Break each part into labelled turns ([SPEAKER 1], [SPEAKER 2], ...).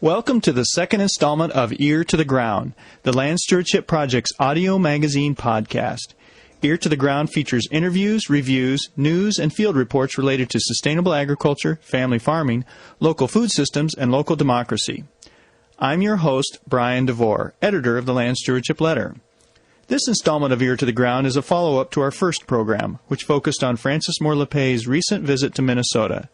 [SPEAKER 1] Welcome to the second installment of Ear to the Ground, the Land Stewardship Project's audio magazine podcast. Ear to the Ground features interviews, reviews, news, and field reports related to sustainable agriculture, family farming, local food systems, and local democracy. I'm your host, Brian DeVore, editor of the Land Stewardship Letter. This installment of Ear to the Ground is a follow-up to our first program, which focused on Frances Moore Lappe's recent visit to Minnesota.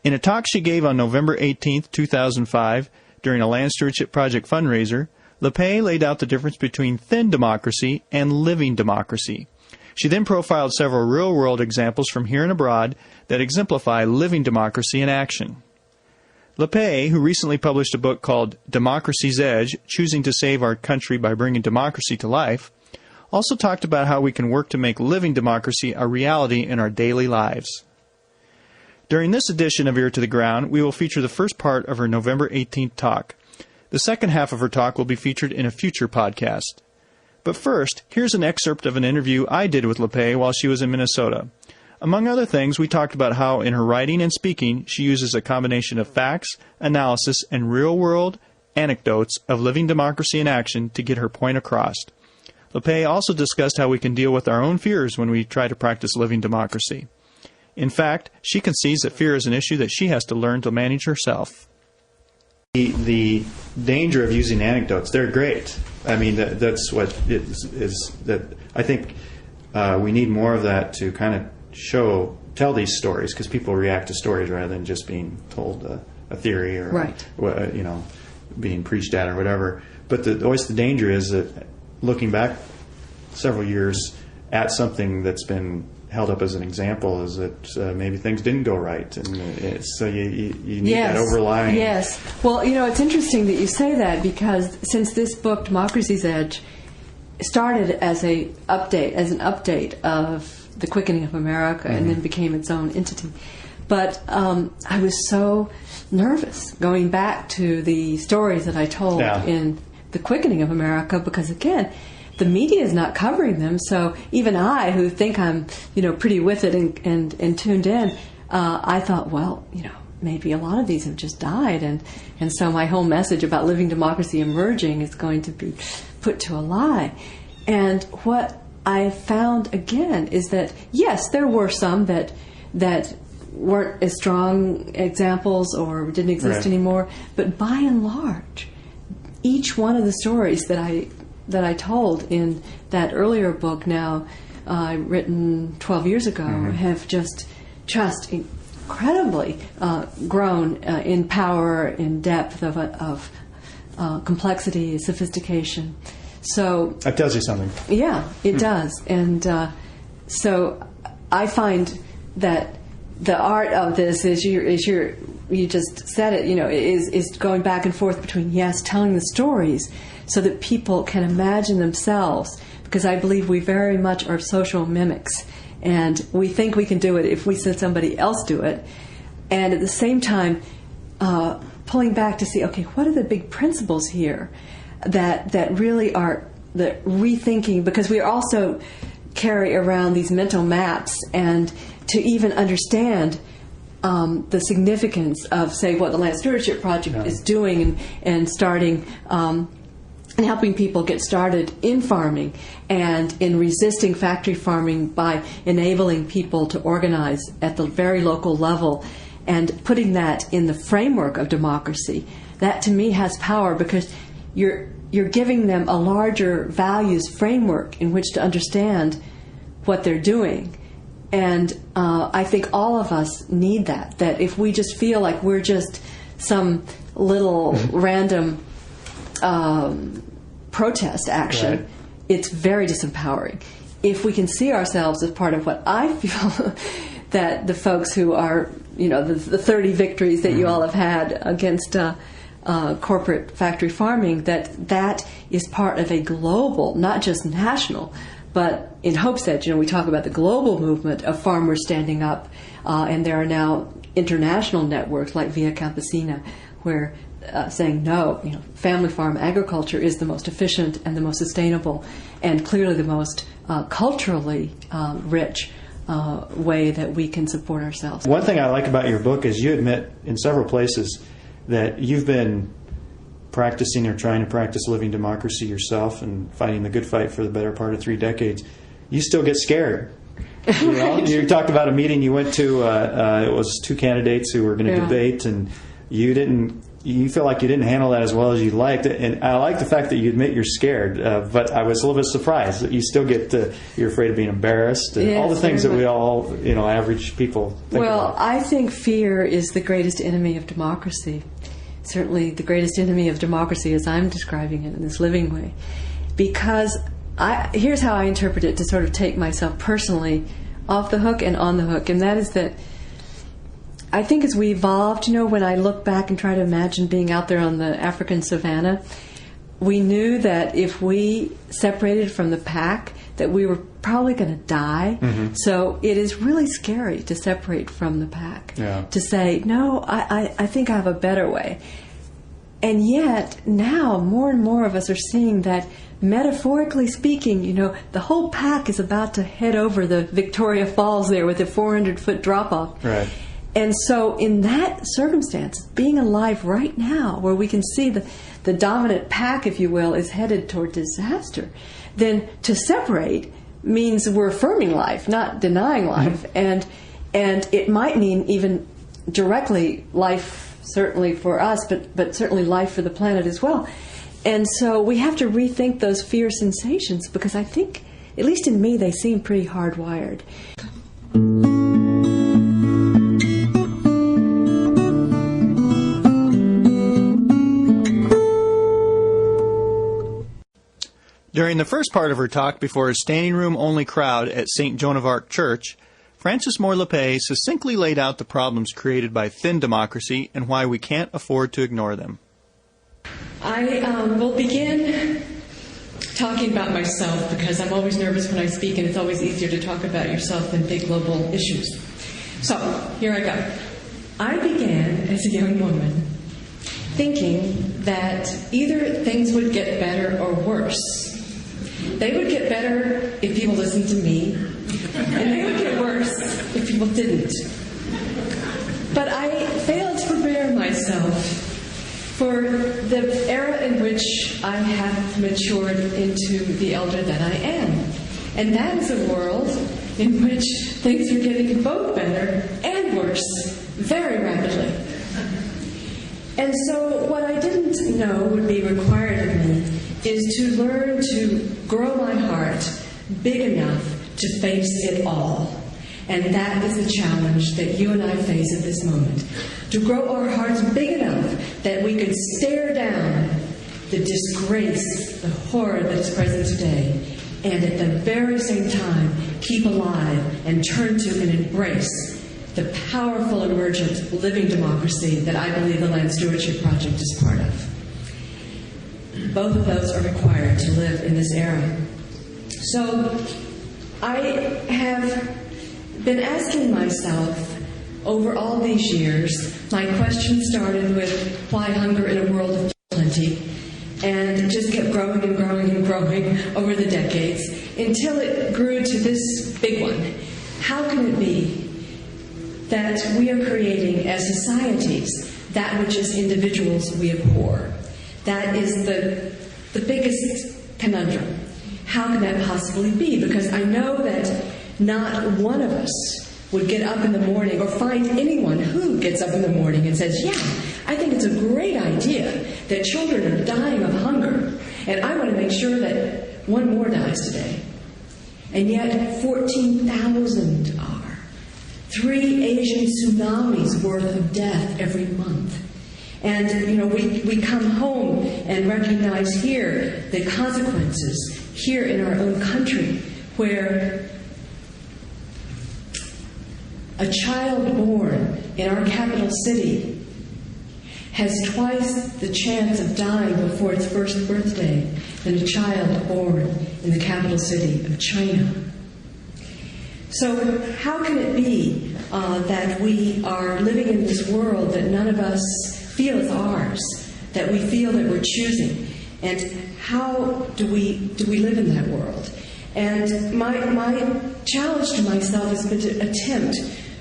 [SPEAKER 1] In a talk she gave on November 18, 2005, during a Land Stewardship Project fundraiser, Lappe laid out the difference between thin democracy and living democracy. She then profiled several real-world examples from here and abroad that exemplify living democracy in action. Lappe, who recently published a book called Democracy's Edge, Choosing to Save Our Country by Bringing Democracy to Life, also talked about how we can work to make living democracy a reality in our daily lives. During this edition of Ear to the Ground, we will feature the first part of her November 18th talk. The second half of her talk will be featured in a future podcast. But first, here's an excerpt of an interview I did with Lappe while she was in Minnesota. Among other things, we talked about how in her writing and speaking, she uses a combination of facts, analysis, and real-world anecdotes of living democracy in action to get her point across. Lappe also discussed how we can deal with our own fears when we try to practice living democracy. In fact, she concedes that fear is an issue that she has to learn to manage herself. The danger of using anecdotes, they're great. I mean, that's what it is that I think we need more of that to kind of tell these stories, because people react to stories rather than just being told a theory or
[SPEAKER 2] right.
[SPEAKER 1] Being preached at or whatever. But always the danger is that looking back several years at something that's been held up as an example is that maybe things didn't go right, and so you need that overlying.
[SPEAKER 2] Yes. Well, it's interesting that you say that, because since this book, Democracy's Edge, started as an update of the Quickening of America, and then became its own entity. But I was so nervous going back to the stories that I told in the Quickening of America, because again, the media is not covering them, so even I, who think I'm, pretty with it and tuned in, I thought, well, maybe a lot of these have just died, and so my whole message about living democracy emerging is going to be put to a lie. And what I found again is that, yes, there were some that weren't as strong examples or didn't exist anymore, but by and large, each one of the stories that I told in that earlier book, now written 12 years ago, have just incredibly grown in power, in depth of complexity, sophistication. So
[SPEAKER 1] that tells you something.
[SPEAKER 2] Yeah, it does. And so I find that the art of this is you just said it, is going back and forth between, telling the stories so that people can imagine themselves, because I believe we very much are social mimics, and we think we can do it if we see somebody else do it, and at the same time pulling back to see, okay, what are the big principles here that really are the rethinking, because we also carry around these mental maps, and to even understand the significance of, say, what the Land Stewardship Project is doing and starting and helping people get started in farming and in resisting factory farming by enabling people to organize at the very local level and putting that in the framework of democracy. That to me has power, because you're giving them a larger values framework in which to understand what they're doing. And I think all of us need that if we just feel like we're just some little random protest action, it's very disempowering. If we can see ourselves as part of what I feel that the folks who are, the 30 victories that you all have had against corporate factory farming, that is part of a global, not just national, but in hopes that, we talk about the global movement of farmers standing up, and there are now international networks like Via Campesina, where saying no, family farm agriculture is the most efficient and the most sustainable, and clearly the most culturally rich way that we can support ourselves.
[SPEAKER 1] One thing I like about your book is you admit in several places that you've been practicing or trying to practice living democracy yourself and fighting the good fight for the better part of 3 decades, you still get scared. You know, you talked about a meeting you went to. It was 2 candidates who were going to debate, and you feel like you didn't handle that as well as you liked. And I like the fact that you admit you're scared, but I was a little bit surprised that you still you're afraid of being embarrassed and all the things that we all, average people think about.
[SPEAKER 2] I think fear is the greatest enemy of democracy. Certainly the greatest enemy of democracy as I'm describing it in this living way. Because here's how I interpret it to sort of take myself personally off the hook and on the hook, and that is that I think as we evolved, when I look back and try to imagine being out there on the African savannah, we knew that if we separated from the pack, that we were probably going to die. Mm-hmm. So it is really scary to separate from the pack, to say, no, I think I have a better way. And yet, now, more and more of us are seeing that, metaphorically speaking, the whole pack is about to head over the Victoria Falls there with a 400-foot drop-off.
[SPEAKER 1] Right.
[SPEAKER 2] And so in that circumstance, being alive right now, where we can see the dominant pack, if you will, is headed toward disaster, then to separate means we're affirming life, not denying life. And it might mean even directly life, certainly for us, but certainly life for the planet as well. And so we have to rethink those fear sensations, because I think, at least in me, they seem pretty hardwired.
[SPEAKER 1] During the first part of her talk before a standing room only crowd at St. Joan of Arc Church, Frances Moore Lappe succinctly laid out the problems created by thin democracy and why we can't afford to ignore them.
[SPEAKER 3] I will begin talking about myself, because I'm always nervous when I speak, and it's always easier to talk about yourself than big global issues. So, here I go. I began as a young woman thinking that either things would get better or worse. They would get better if people listened to me, and they would get worse if people didn't. But I failed to prepare myself for the era in which I have matured into the elder that I am. And that is a world in which things are getting both better and worse very rapidly. And so what I didn't know would be required of me is to learn to grow my heart big enough to face it all. And that is the challenge that you and I face at this moment. To grow our hearts big enough that we could stare down the disgrace, the horror that is present today, and at the very same time keep alive and turn to and embrace the powerful, emergent, living democracy that I believe the Land Stewardship Project is part of. Both of those are required to live in this era. So I have been asking myself over all these years, my question started with why hunger in a world of plenty, and it just kept growing and growing and growing over the decades until it grew to this big one. How can it be that we are creating as societies that which as individuals we abhor? That is the biggest conundrum. How can that possibly be? Because I know that not one of us would get up in the morning or find anyone who gets up in the morning and says, yeah, I think it's a great idea that children are dying of hunger, and I want to make sure that one more dies today. And yet 14,000 are. 3 Asian tsunamis worth of death every month. And, we come home and recognize here the consequences here in our own country, where a child born in our capital city has twice the chance of dying before its first birthday than a child born in the capital city of China. So how can it be that we are living in this world that none of us feel is ours, that we feel that we're choosing? And how do we live in that world? And my challenge to myself has been to attempt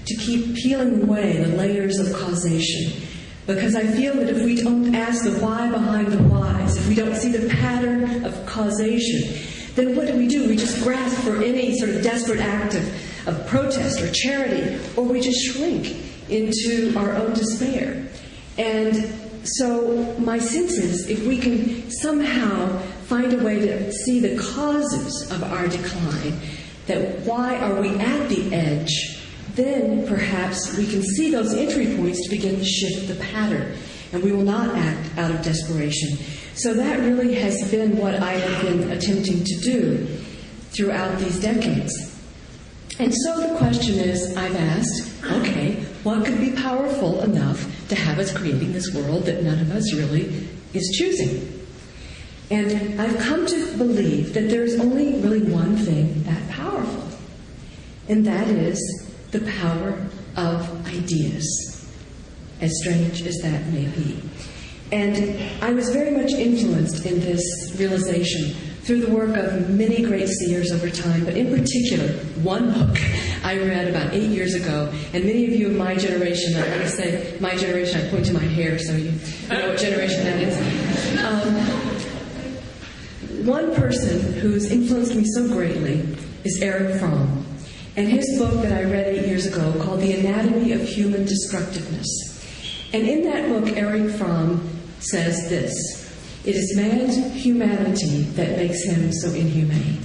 [SPEAKER 3] to keep peeling away the layers of causation, Because I feel that if we don't ask the why behind the whys, if we don't see the pattern of causation, then what do? We just grasp for any sort of desperate act of protest or charity, or we just shrink into our own despair. And so my sense is, if we can somehow find a way to see the causes of our decline, that why are we at the edge, then perhaps we can see those entry points to begin to shift the pattern, and we will not act out of desperation. So that really has been what I have been attempting to do throughout these decades. And so the question is, I've asked, okay, what could be powerful enough to have us creating this world that none of us really is choosing? And I've come to believe that there's only really one thing that powerful, and that is the power of ideas, as strange as that may be. And I was very much influenced in this realization through the work of many great seers over time, but in particular, one book I read about 8 years ago, and many of you of my generation, I want to say my generation, I point to my hair so you know what generation that is. One person who's influenced me so greatly is Erich Fromm, and his book that I read 8 years ago called The Anatomy of Human Destructiveness. And in that book, Erich Fromm says this: it is man's humanity that makes him so inhumane.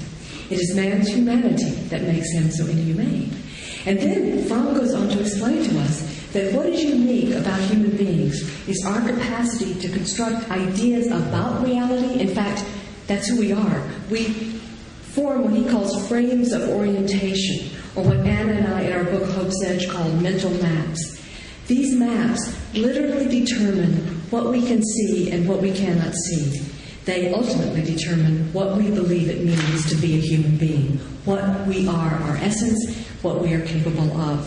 [SPEAKER 3] It is man's humanity that makes him so inhumane. And then Fromm goes on to explain to us that what is unique about human beings is our capacity to construct ideas about reality. In fact, that's who we are. We form what he calls frames of orientation, or what Anna and I in our book Hope's Edge call mental maps. These maps literally determine what we can see and what we cannot see. They ultimately determine what we believe it means to be a human being, what we are, our essence, what we are capable of.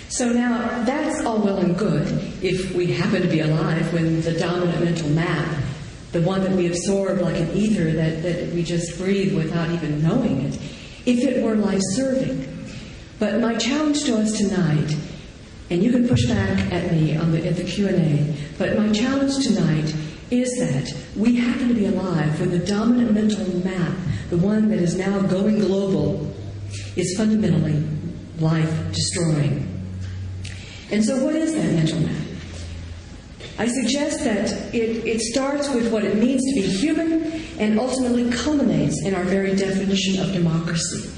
[SPEAKER 3] So now, that's all well and good if we happen to be alive when the dominant mental map, the one that we absorb like an ether that we just breathe without even knowing it, if it were life-serving. But my challenge to us tonight, and you can push back at me at the Q&A, but my challenge tonight is that we happen to be alive when the dominant mental map, the one that is now going global, is fundamentally life-destroying. And so what is that mental map? I suggest that it starts with what it means to be human and ultimately culminates in our very definition of democracy.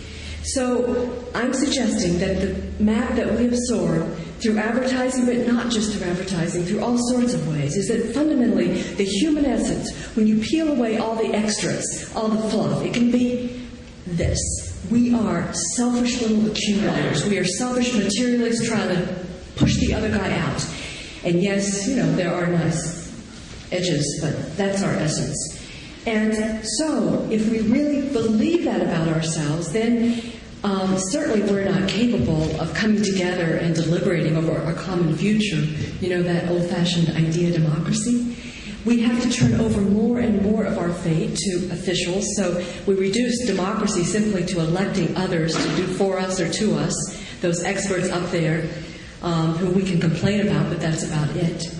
[SPEAKER 3] So I'm suggesting that the map that we absorb through advertising, but not just through advertising, through all sorts of ways, is that fundamentally the human essence, when you peel away all the extras, all the fluff, it can be this. We are selfish little accumulators. We are selfish materialists trying to push the other guy out. And yes, there are nice edges, but that's our essence. And so, if we really believe that about ourselves, then certainly we're not capable of coming together and deliberating over our common future, that old-fashioned idea democracy. We have to turn over more and more of our fate to officials, so we reduce democracy simply to electing others to do for us or to us, those experts up there who we can complain about, but that's about it.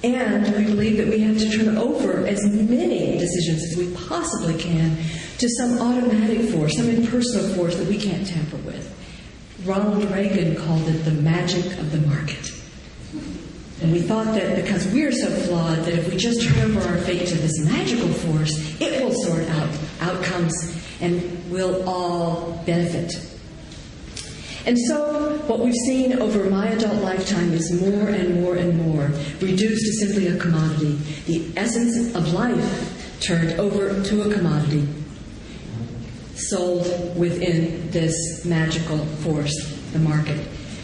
[SPEAKER 3] And we believe that we have to turn over as many decisions as we possibly can to some automatic force, some impersonal force that we can't tamper with. Ronald Reagan called it the magic of the market. And we thought that because we're so flawed that if we just turn over our fate to this magical force, it will sort out outcomes and we'll all benefit. And so what we've seen over my adult lifetime is more and more and more reduced to simply a commodity. The essence of life turned over to a commodity, sold within this magical force, the market.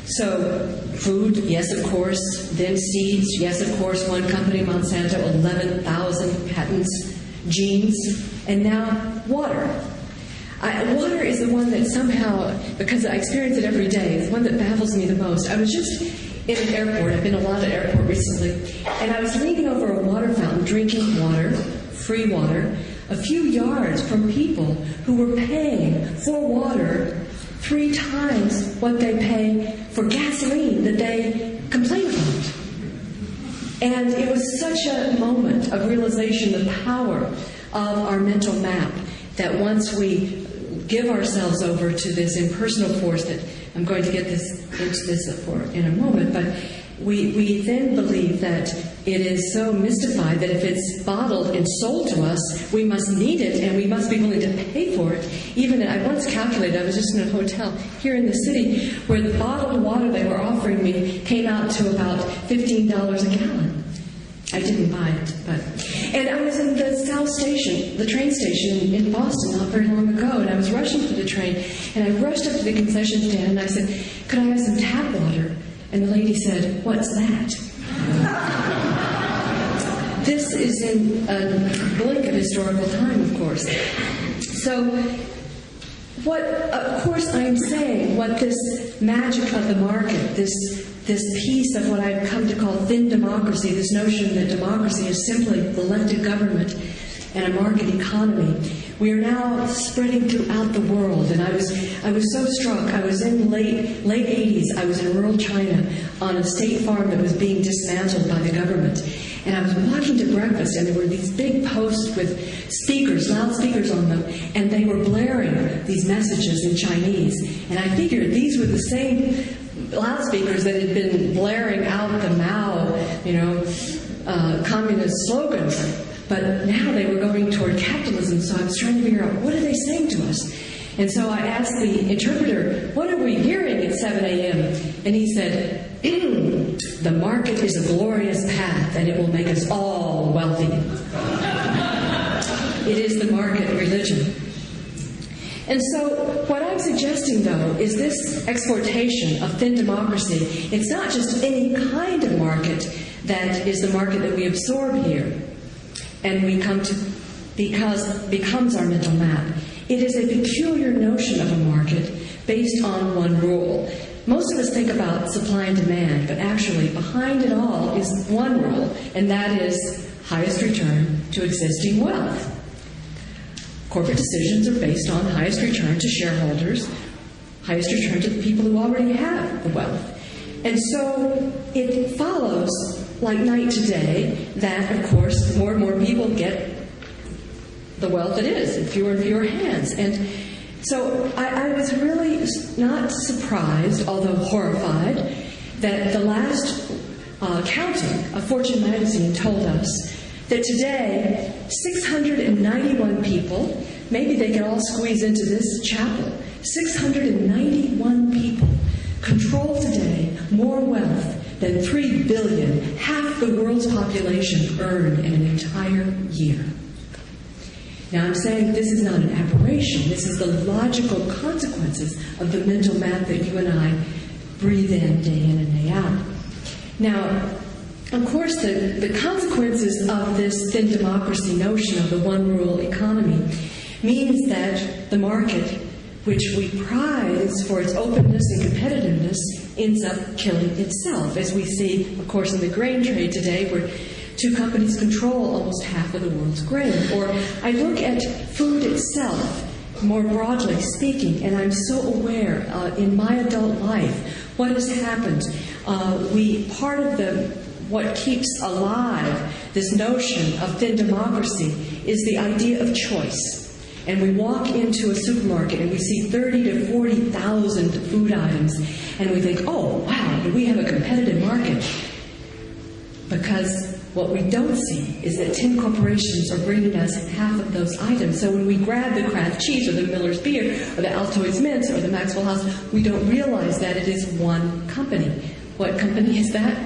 [SPEAKER 3] So food, yes, of course. Then seeds, yes, of course. One company, Monsanto, 11,000 patents. Genes, and now water. Water is the one that somehow, because I experience it every day, is the one that baffles me the most. I was just in an airport. I've been a lot at airport recently, and I was leaning over a water fountain, drinking water, free water, a few yards from people who were paying for water 3 times what they pay for gasoline that they complain about. And it was such a moment of realization, the power of our mental map, that once we give ourselves over to this impersonal force, that I'm going to get into this in a moment, but we then believe that it is so mystified that if it's bottled and sold to us, we must need it and we must be willing to pay for it. Even I once calculated, I was just in a hotel here in the city where the bottled water they were offering me came out to about $15 a gallon. I didn't buy it, and I was in the South Station, the train station in Boston not very long ago, and I was rushing for the train, and I rushed up to the concession stand and I said, "Could I have some tap water?" And the lady said, "What's that?" This is in a blink of historical time, of course. So, what, of course, I'm saying, what this magic of the market, this piece of what I've come to call thin democracy, this notion that democracy is simply elected government and a market economy, we are now spreading throughout the world. And I was so struck. I was in late 80s. I was in rural China on a state farm that was being dismantled by the government. And I was walking to breakfast, and there were these big posts with speakers, loudspeakers on them, and they were blaring these messages in Chinese. And I figured these were the same loudspeakers that had been blaring out the Mao, communist slogans. But now they were going toward capitalism, so I was trying to figure out, what are they saying to us? And so I asked the interpreter, "What are we hearing at 7 a.m.? And he said, "The market is a glorious path, and it will make us all wealthy." It is the market religion. And so what I'm suggesting, though, is this exportation of thin democracy. It's not just any kind of market that is the market that we absorb here and we come to becomes our mental map. It is a peculiar notion of a market based on one rule. Most of us think about supply and demand, but actually behind it all is one rule, and that is highest return to existing wealth. Corporate decisions are based on highest return to shareholders, highest return to the people who already have the wealth. And so it follows, like night to day, that, of course, more and more people get the wealth it is in fewer and fewer hands. And so I was really not surprised, although horrified, that the last counting of Fortune magazine told us that today 691 people, maybe they can all squeeze into this chapel, 691 people control today more wealth than 3 billion, half the world's population, earn in an entire year. Now, I'm saying this is not an aberration. This is the logical consequences of the mental map that you and I breathe in and day out. Now, of course, the consequences of this thin democracy notion of the one-rule economy means that the market, which we prize for its openness and competitiveness, ends up killing itself, as we see, of course, in the grain trade today, where two companies control almost half of the world's grain. Or I look at food itself, more broadly speaking, and I'm so aware in my adult life what has happened. Part of what keeps alive this notion of thin democracy is the idea of choice. And we walk into a supermarket and we see 30 to 40,000 food items, and we think, oh, wow, do we have a competitive market? Because what we don't see is that 10 corporations are bringing us half of those items. So when we grab the Kraft cheese or the Miller's beer or the Altoids mints or the Maxwell House, we don't realize that it is one company. What company is that?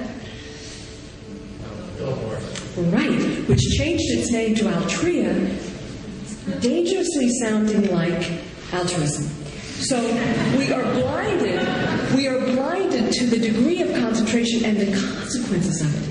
[SPEAKER 3] Right, which changed its name to Altria, dangerously sounding like altruism. So we are blinded to the degree of concentration and the consequences of it.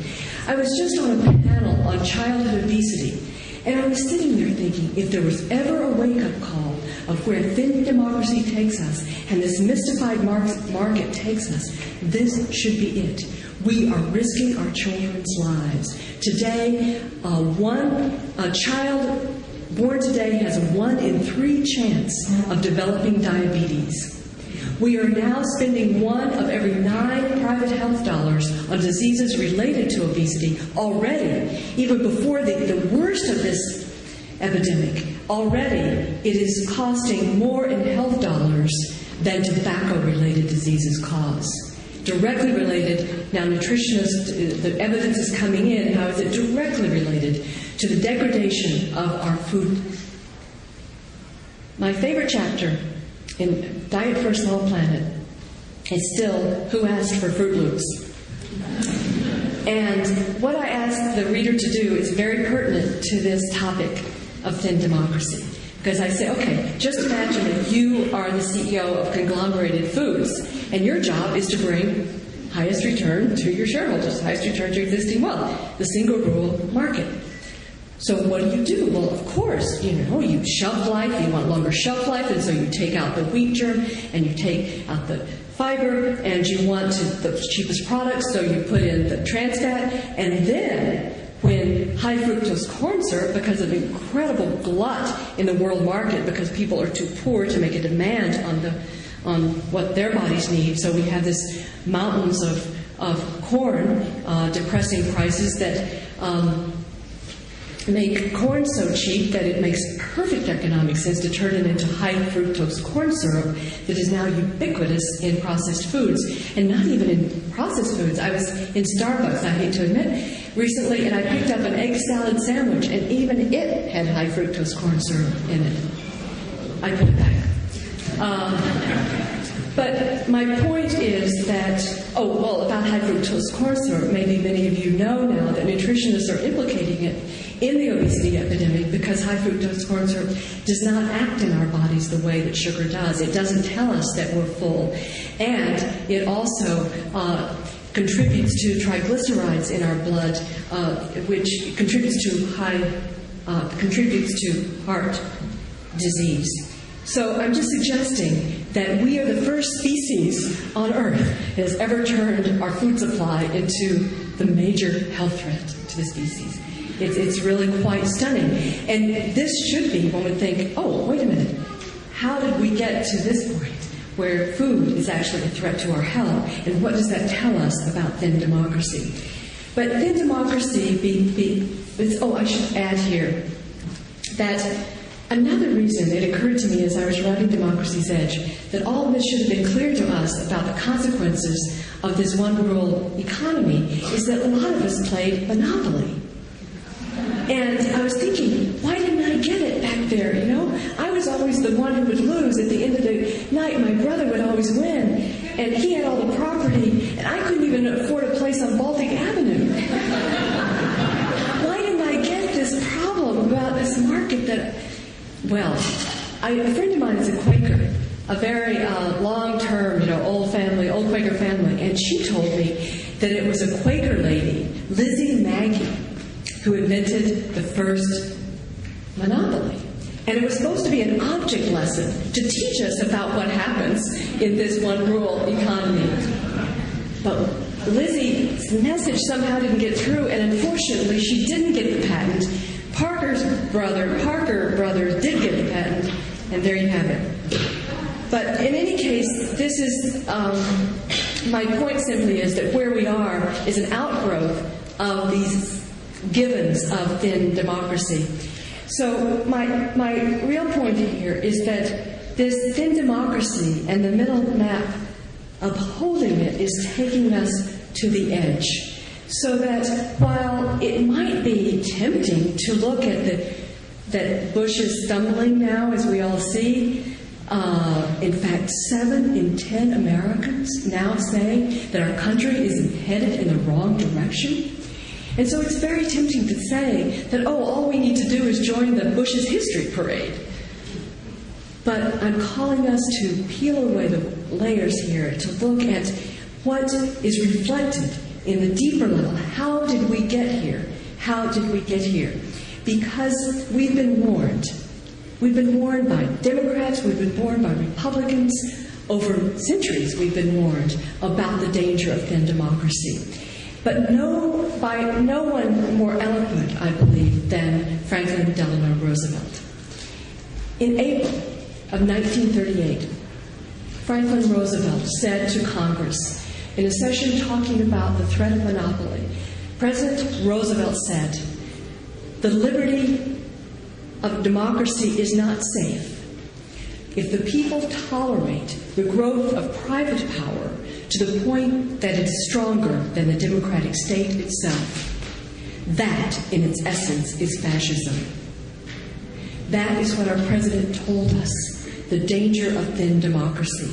[SPEAKER 3] I was just on a panel on childhood obesity, and I was sitting there thinking, if there was ever a wake-up call of where thin democracy takes us and this mystified market takes us, this should be it. We are risking our children's lives. Today, a child born today has a 1 in 3 chance of developing diabetes. We are now spending 1 of every 9 private health dollars on diseases related to obesity already, even before the worst of this epidemic. Already, it is costing more in health dollars than tobacco-related diseases cause. Directly related, now nutritionists, the evidence is coming in, how is it directly related to the degradation of our food? My favorite chapter in Diet for a Small Planet is still Who Asked for Fruit Loops? And what I ask the reader to do is very pertinent to this topic of thin democracy. Because I say, okay, just imagine that you are the CEO of conglomerated foods, and your job is to bring highest return to your shareholders, highest return to existing wealth, the single rule market. So what do? Well, of course, you shelf life, you want longer shelf life, and so you take out the wheat germ, and you take out the fiber, and you want the cheapest products, so you put in the trans fat, and then when high fructose corn syrup, because of incredible glut in the world market, because people are too poor to make a demand on what their bodies need, so we have this mountains of corn depressing prices that make corn so cheap that it makes perfect economic sense to turn it into high fructose corn syrup that is now ubiquitous in processed foods. And not even in processed foods. I was in Starbucks, I hate to admit, recently, and I picked up an egg salad sandwich, and even it had high fructose corn syrup in it. I put it back. But my point is that, about high fructose corn syrup, maybe many of you know now that nutritionists are implicating it in the obesity epidemic because high fructose corn syrup does not act in our bodies the way that sugar does. It doesn't tell us that we're full. And it also contributes to triglycerides in our blood, which contributes to heart disease. So I'm just suggesting that we are the first species on Earth that has ever turned our food supply into the major health threat to the species. It's really quite stunning. And this should be when we think, wait a minute, how did we get to this point where food is actually a threat to our health? And what does that tell us about thin democracy? But thin democracy, I should add here that another reason it occurred to me as I was writing Democracy's Edge that all of this should have been clear to us about the consequences of this one-rule economy is that a lot of us played Monopoly. And I was thinking, why didn't I get it back there, I was always the one who would lose at the end of the night. My brother would always win, and he had all the property, and I couldn't even afford a place on Baltic Avenue. Why didn't I get this problem about this market that... Well, a friend of mine is a Quaker, a very long-term, old Quaker family, and she told me that it was a Quaker lady, Lizzie Magie, who invented the first Monopoly. And it was supposed to be an object lesson to teach us about what happens in this one-rule economy. But Lizzie's message somehow didn't get through, and unfortunately, she didn't get the patent. Parker Brothers did get the patent, and there you have it. But in any case, this is, my point simply is that where we are is an outgrowth of these givens of thin democracy. So my real point here is that this thin democracy and the middle map upholding it is taking us to the edge. So that while it might be tempting to look at that Bush is stumbling now, as we all see, in fact, 7 in 10 Americans now say that our country is headed in the wrong direction. And so it's very tempting to say that, all we need to do is join the Bush's history parade. But I'm calling us to peel away the layers here, to look at what is reflected in the deeper level. How did we get here? How did we get here? Because we've been warned. We've been warned by Democrats, we've been warned by Republicans. Over centuries we've been warned about the danger of thin democracy. But by no one more eloquent, I believe, than Franklin Delano Roosevelt. In April of 1938, Franklin Roosevelt said to Congress in a session talking about the threat of monopoly. President Roosevelt said, "The liberty of democracy is not safe if the people tolerate the growth of private power to the point that it is stronger than the democratic state itself. That, in its essence, is fascism." That is what our president told us, the danger of thin democracy.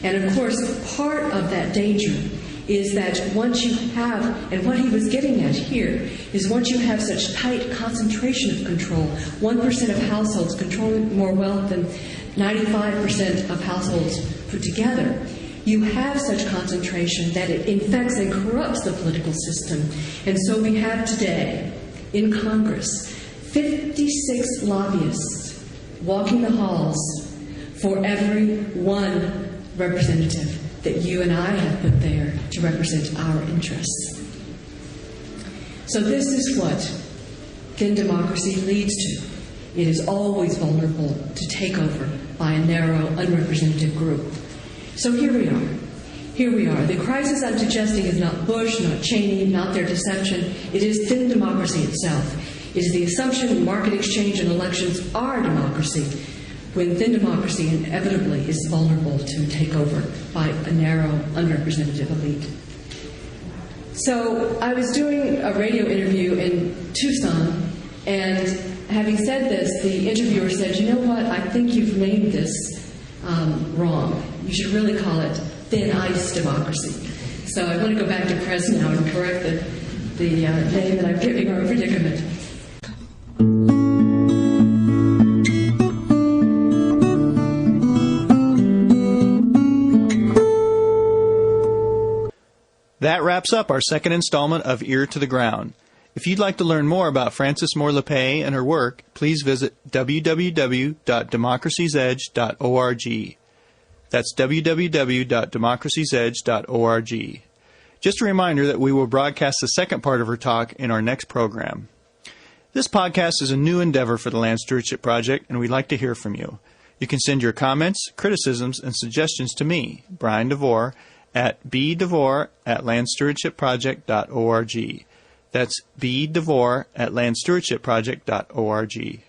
[SPEAKER 3] And of course, part of that danger is that once you have, and what he was getting at here, is once you have such tight concentration of control, 1% of households controlling more wealth than 95% of households put together, you have such concentration that it infects and corrupts the political system. And so we have today, in Congress, 56 lobbyists walking the halls for every one representative that you and I have put there to represent our interests. So this is what thin democracy leads to. It is always vulnerable to takeover by a narrow, unrepresentative group. So here we are. Here we are. The crisis I'm suggesting is not Bush, not Cheney, not their deception. It is thin democracy itself. It is the assumption that market exchange and elections are democracy, when thin democracy inevitably is vulnerable to takeover by a narrow, unrepresentative elite. So I was doing a radio interview in Tucson, and having said this, the interviewer said, "You know what, I think you've named this wrong. You should really call it thin ice democracy." So I want to go back to press now and correct the name that I'm giving our predicament.
[SPEAKER 1] That wraps up our second installment of Ear to the Ground. If you'd like to learn more about Frances Moore Lappe and her work, please visit www.democracysedge.org. That's www.democracysedge.org. Just a reminder that we will broadcast the second part of her talk in our next program. This podcast is a new endeavor for the Land Stewardship Project, and we'd like to hear from you. You can send your comments, criticisms, and suggestions to me, Brian DeVore, at bdevore@landstewardshipproject.org. That's bdevore@landstewardshipproject.org.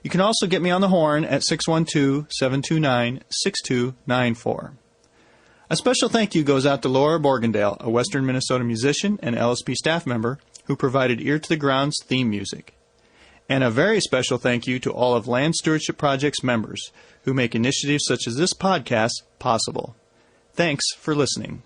[SPEAKER 1] You can also get me on the horn at 612-729-6294. A special thank you goes out to Laura Borgendale, a Western Minnesota musician and LSP staff member who provided Ear to the Ground's theme music. And a very special thank you to all of Land Stewardship Project's members who make initiatives such as this podcast possible. Thanks for listening.